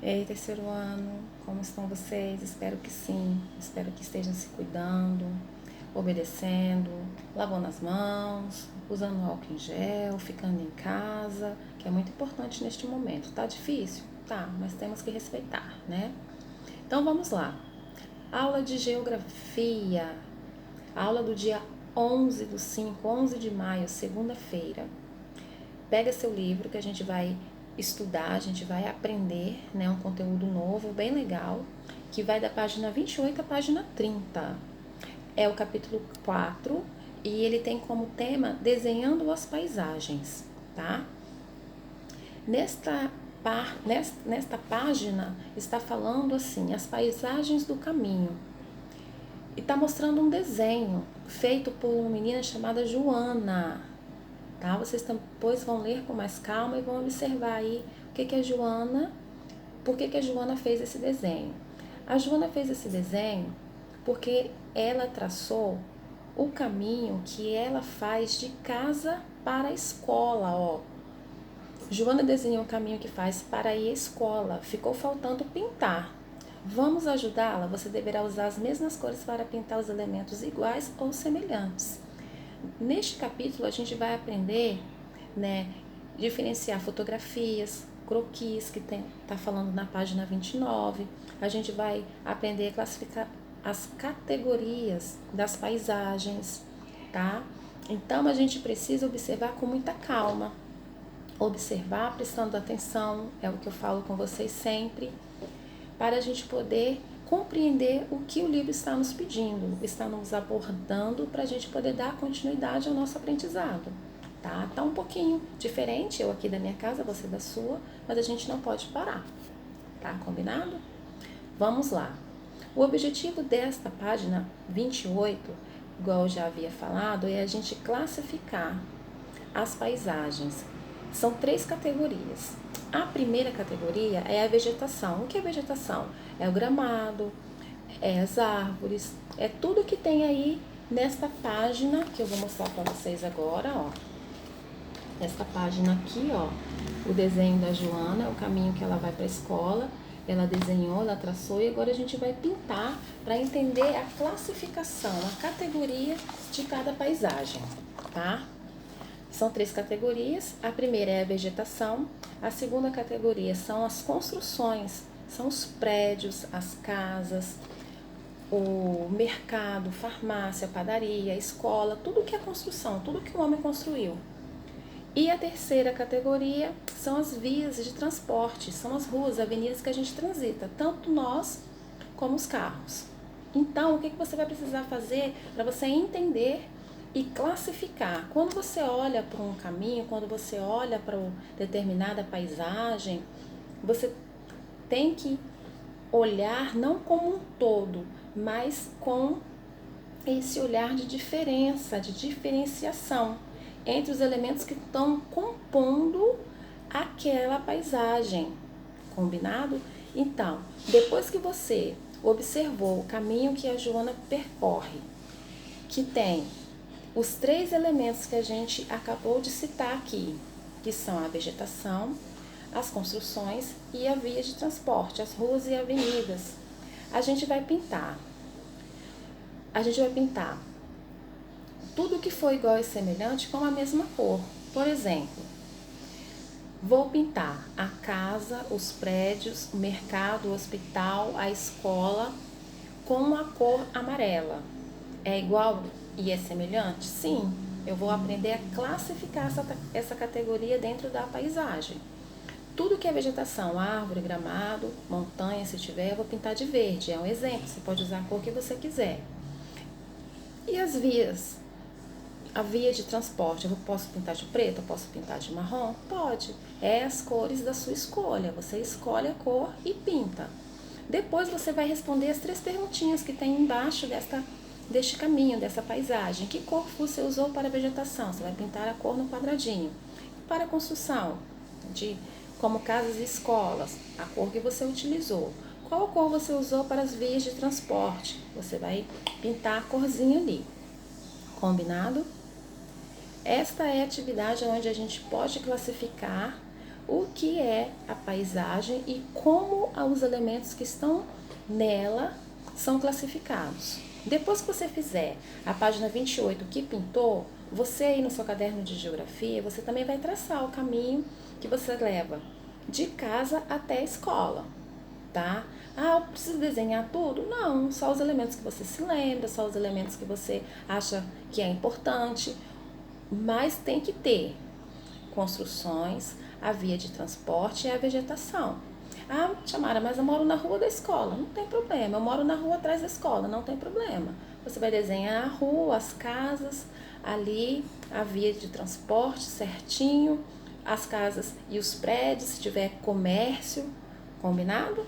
Ei, terceiro ano, como estão vocês? Espero que sim, espero que estejam se cuidando, obedecendo, lavando as mãos, usando álcool em gel, ficando em casa, que é muito importante neste momento. Tá difícil? Tá, mas temos que respeitar, né? Então vamos lá. Aula de Geografia, aula do dia 11 do 5, 11 de maio, segunda-feira. Pega seu livro que a gente vai estudar, a gente vai aprender, né, um conteúdo novo, bem legal, que vai da página 28 à página 30. É o capítulo 4 e ele tem como tema Desenhando as Paisagens, tá? Nesta página está falando assim, as paisagens do caminho. E está mostrando um desenho feito por uma menina chamada Joana. Tá? Vocês depois vão ler com mais calma e vão observar aí por que a Joana fez esse desenho. A Joana fez esse desenho porque ela traçou o caminho que ela faz de casa para a escola, ó. Joana desenhou o caminho que faz para ir à escola. Ficou faltando pintar. Vamos ajudá-la? Você deverá usar as mesmas cores para pintar os elementos iguais ou semelhantes. Neste capítulo a gente vai aprender, né, diferenciar fotografias, croquis, que tá falando na página 29. A gente vai aprender a classificar as categorias das paisagens, tá? Então a gente precisa observar com muita calma. Observar, prestando atenção, é o que eu falo com vocês sempre, para a gente poder compreender o que o livro está nos pedindo, está nos abordando para a gente poder dar continuidade ao nosso aprendizado. Tá um pouquinho diferente, eu aqui da minha casa, você da sua, mas a gente não pode parar, tá combinado? Vamos lá. O objetivo desta página 28, igual eu já havia falado, é a gente classificar as paisagens. São 3 categorias. A primeira categoria é a vegetação. O que é vegetação? É o gramado, é as árvores, é tudo que tem aí nesta página que eu vou mostrar para vocês agora, ó. Esta página aqui, ó, o desenho da Joana, é o caminho que ela vai para a escola. Ela desenhou, ela traçou e agora a gente vai pintar para entender a classificação, a categoria de cada paisagem, tá? São 3 categorias. A primeira é a vegetação, a segunda categoria são as construções, são os prédios, as casas, o mercado, farmácia, padaria, escola, tudo que é construção, tudo que o homem construiu. E a terceira categoria são as vias de transporte, são as ruas, avenidas que a gente transita, tanto nós como os carros. Então, o que você vai precisar fazer para você entender e classificar? Quando você olha para um caminho, quando você olha para uma determinada paisagem, você tem que olhar não como um todo, mas com esse olhar de diferença, de diferenciação entre os elementos que estão compondo aquela paisagem. Combinado? Então, depois que você observou o caminho que a Joana percorre, que tem os 3 elementos que a gente acabou de citar aqui, que são a vegetação, as construções e a via de transporte, as ruas e avenidas, a gente vai pintar. A gente vai pintar tudo que for igual e semelhante com a mesma cor. Por exemplo, vou pintar a casa, os prédios, o mercado, o hospital, a escola com a cor amarela. É igual e é semelhante? Sim, eu vou aprender a classificar essa categoria dentro da paisagem. Tudo que é vegetação, árvore, gramado, montanha, se tiver, eu vou pintar de verde. É um exemplo, você pode usar a cor que você quiser. E as vias? A via de transporte, eu posso pintar de preto, eu posso pintar de marrom? Pode. É as cores da sua escolha. Você escolhe a cor e pinta. Depois você vai responder as 3 perguntinhas que tem embaixo deste caminho, dessa paisagem. Que cor você usou para a vegetação? Você vai pintar a cor no quadradinho. Para a construção, como casas e escolas, a cor que você utilizou. Qual cor você usou para as vias de transporte? Você vai pintar a corzinha ali. Combinado? Esta é a atividade onde a gente pode classificar o que é a paisagem e como os elementos que estão nela são classificados. Depois que você fizer a página 28 que pintou, você aí no seu caderno de geografia, você também vai traçar o caminho que você leva de casa até a escola, tá? Ah, eu preciso desenhar tudo? Não, só os elementos que você se lembra, só os elementos que você acha que é importante, mas tem que ter construções, a via de transporte e a vegetação. Ah, Tamara, mas eu moro na rua da escola. Não tem problema. Eu moro na rua atrás da escola. Não tem problema. Você vai desenhar a rua, as casas, ali, a via de transporte certinho, as casas e os prédios, se tiver comércio, combinado?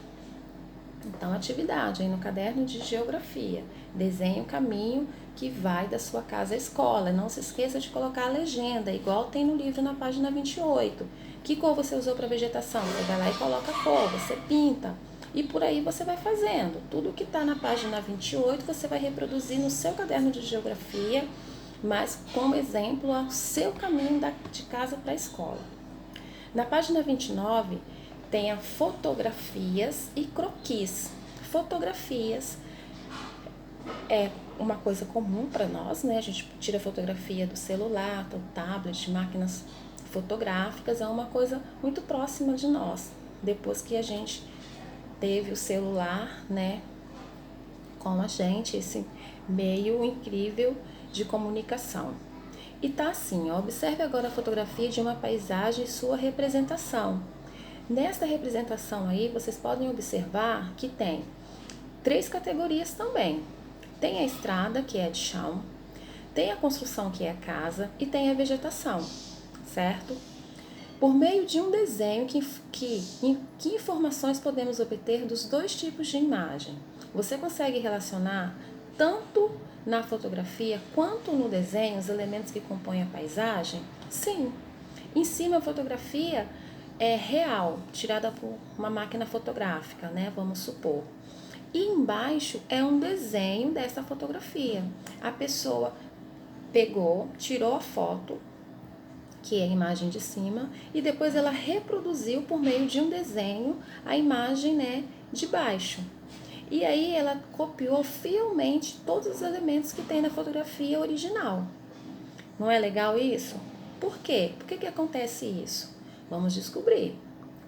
Então, atividade aí no caderno de geografia. Desenhe o caminho que vai da sua casa à escola. Não se esqueça de colocar a legenda, igual tem no livro na página 28. Que cor você usou para vegetação? Você vai lá e coloca a cor, você pinta. E por aí você vai fazendo. Tudo que está na página 28 você vai reproduzir no seu caderno de geografia, mas como exemplo, o seu caminho de casa para a escola. Na página 29, tem a fotografias e croquis. Fotografias é uma coisa comum para nós, né? A gente tira fotografia do celular, do tablet, máquinas fotográficas, é uma coisa muito próxima de nós. Depois que a gente teve o celular, né, com a gente, esse meio incrível de comunicação. E tá assim, ó, observe agora a fotografia de uma paisagem e sua representação. Nesta representação aí, vocês podem observar que tem 3 categorias também. Tem a estrada, que é de chão, tem a construção, que é a casa, e tem a vegetação, certo? Por meio de um desenho, que informações podemos obter dos 2 tipos de imagem? Você consegue relacionar tanto na fotografia quanto no desenho os elementos que compõem a paisagem? Sim. Em cima a fotografia é real, tirada por uma máquina fotográfica, né? Vamos supor. E embaixo é um desenho dessa fotografia. A pessoa pegou, tirou a foto, que é a imagem de cima, e depois ela reproduziu por meio de um desenho a imagem, né, de baixo. E aí ela copiou fielmente todos os elementos que tem na fotografia original. Não é legal isso? Por quê? Por que acontece isso? Vamos descobrir.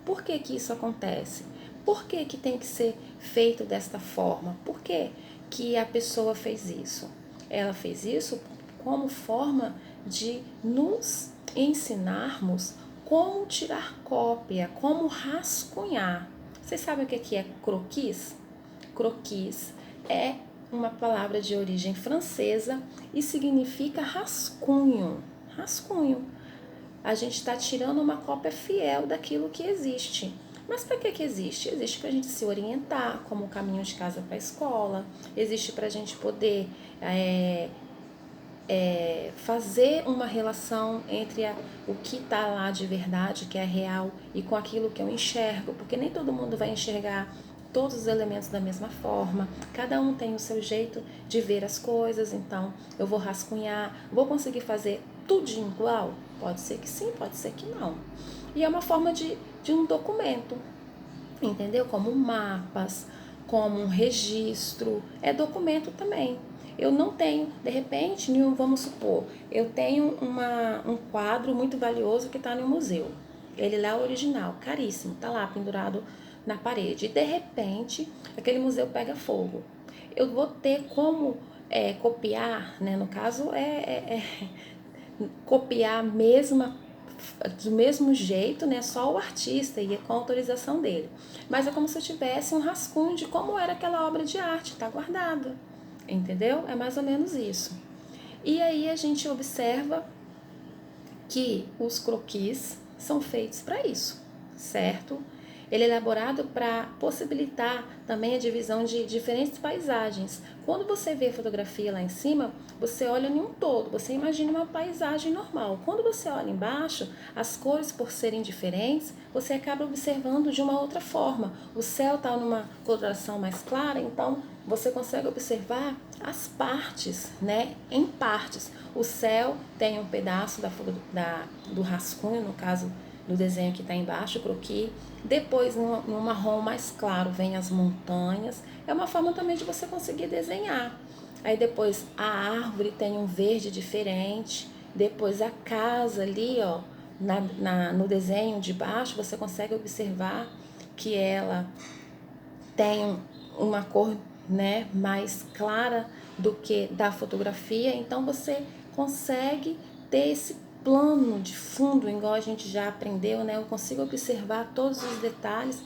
Por que isso acontece? Por que tem que ser feito desta forma? Por que a pessoa fez isso? Ela fez isso como forma de nos ensinarmos como tirar cópia, como rascunhar. Vocês sabem o que é croquis? Croquis é uma palavra de origem francesa e significa rascunho. Rascunho. A gente está tirando uma cópia fiel daquilo que existe. Mas para que existe? Existe para a gente se orientar, como o caminho de casa para a escola, existe para a gente poder fazer uma relação entre o que está lá de verdade, que é real, e com aquilo que eu enxergo, porque nem todo mundo vai enxergar todos os elementos da mesma forma, cada um tem o seu jeito de ver as coisas, então eu vou rascunhar, vou conseguir fazer tudinho igual? Pode ser que sim, pode ser que não. E é uma forma de um documento, entendeu? Como mapas, como um registro, é documento também. Eu não tenho, de repente, vamos supor, eu tenho um quadro muito valioso que está no museu. Ele lá é original, caríssimo, está lá pendurado na parede. E de repente, aquele museu pega fogo. Eu vou ter como copiar, né? No caso, copiar a mesma do mesmo jeito, né? Só o artista e com a autorização dele. Mas é como se eu tivesse um rascunho de como era aquela obra de arte, está guardada. Entendeu? É mais ou menos isso. E aí a gente observa que os croquis são feitos para isso, certo? Ele é elaborado para possibilitar também a divisão de diferentes paisagens. Quando você vê a fotografia lá em cima, você olha em um todo, você imagina uma paisagem normal. Quando você olha embaixo, as cores, por serem diferentes, você acaba observando de uma outra forma. O céu está numa coloração mais clara, então você consegue observar as partes, né? Em partes. O céu tem um pedaço do rascunho, no caso do desenho que está embaixo, o croquis. Depois, no marrom mais claro, vem as montanhas. É uma forma também de você conseguir desenhar. Aí depois a árvore tem um verde diferente. Depois a casa ali, ó, no desenho de baixo, você consegue observar que ela tem uma cor, né, mais clara do que da fotografia. Então você consegue ter esse plano de fundo, igual a gente já aprendeu, né? Eu consigo observar todos os detalhes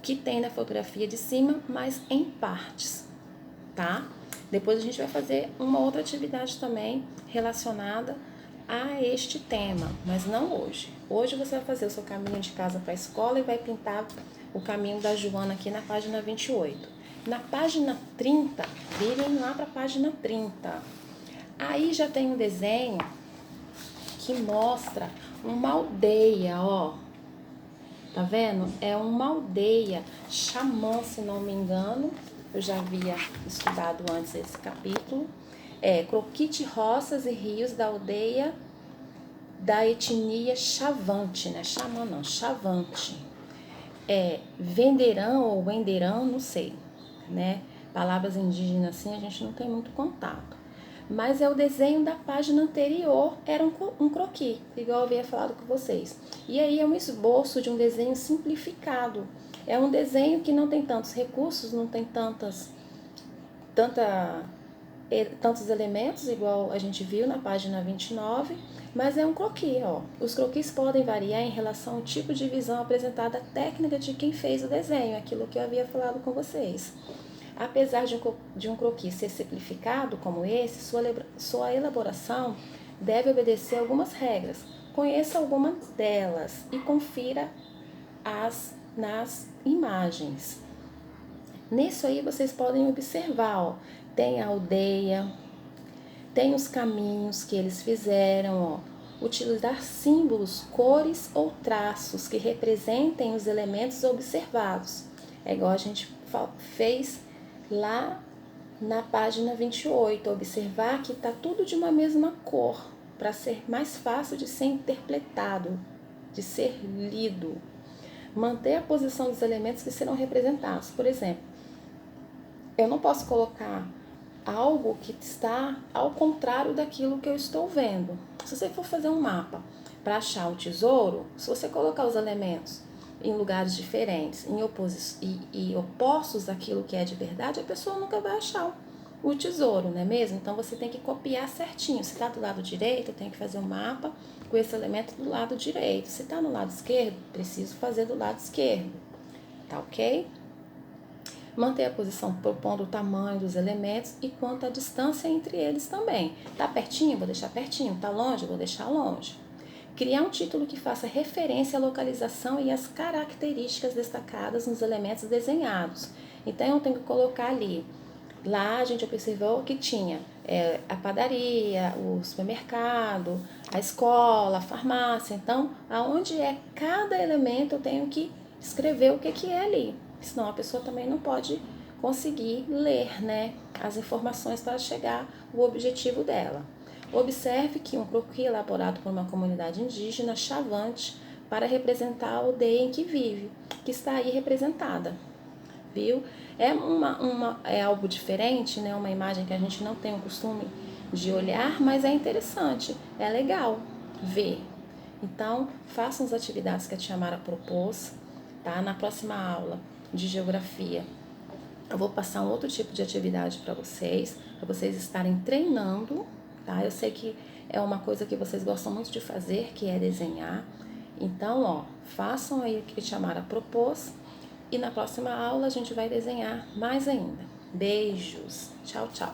que tem na fotografia de cima, mas em partes, tá? Depois a gente vai fazer uma outra atividade também relacionada a este tema, mas não hoje. Hoje você vai fazer o seu caminho de casa para a escola e vai pintar o caminho da Joana aqui na página 28. Na página 30, virem lá para a página 30. Aí já tem um desenho que mostra uma aldeia, ó. Tá vendo? É uma aldeia xamã, se não me engano. Eu já havia estudado antes esse capítulo. É Croquis de Roças e Rios da aldeia da etnia Chavante, né? Xamã não, Chavante. É Venderão ou Wenderão, não sei, né? Palavras indígenas assim a gente não tem muito contato. Mas é o desenho da página anterior, era um croquis, igual eu havia falado com vocês. E aí é um esboço de um desenho simplificado. É um desenho que não tem tantos recursos, não tem tantos elementos, igual a gente viu na página 29, mas é um croquis, ó. Os croquis podem variar em relação ao tipo de visão apresentada, à técnica de quem fez o desenho, aquilo que eu havia falado com vocês. Apesar de um croquis ser simplificado como esse, sua elaboração deve obedecer algumas regras. Conheça algumas delas e confira nas imagens. Nisso aí vocês podem observar, ó, tem a aldeia, tem os caminhos que eles fizeram, ó, utilizar símbolos, cores ou traços que representem os elementos observados. É igual a gente fez lá na página 28, observar que está tudo de uma mesma cor, para ser mais fácil de ser interpretado, de ser lido. Manter a posição dos elementos que serão representados. Por exemplo, eu não posso colocar algo que está ao contrário daquilo que eu estou vendo. Se você for fazer um mapa para achar o tesouro, se você colocar os elementos em lugares diferentes, e opostos daquilo que é de verdade, a pessoa nunca vai achar o tesouro, não é mesmo? Então você tem que copiar certinho. Se está do lado direito, eu tenho que fazer um mapa com esse elemento do lado direito. Se está no lado esquerdo, preciso fazer do lado esquerdo. Tá ok? Manter a posição propondo o tamanho dos elementos e quanto à distância entre eles também. Tá pertinho? Vou deixar pertinho. Tá longe? Vou deixar longe. Criar um título que faça referência à localização e às características destacadas nos elementos desenhados. Então, eu tenho que colocar ali. Lá a gente observou que tinha a padaria, o supermercado, a escola, a farmácia. Então, aonde é cada elemento, eu tenho que escrever o que é ali. Senão a pessoa também não pode conseguir ler, né, as informações para chegar ao objetivo dela. Observe que um croquis elaborado por uma comunidade indígena chavante para representar a aldeia em que vive, que está aí representada, viu? É algo diferente, né? Uma imagem que a gente não tem o costume de olhar, mas é interessante, é legal ver. Então, façam as atividades que a tia Mara propôs, tá? Na próxima aula de geografia, eu vou passar um outro tipo de atividade para vocês estarem treinando, tá? Eu sei que é uma coisa que vocês gostam muito de fazer, que é desenhar. Então, ó, façam aí o que a tia Mara propôs e na próxima aula a gente vai desenhar mais ainda. Beijos. Tchau, tchau.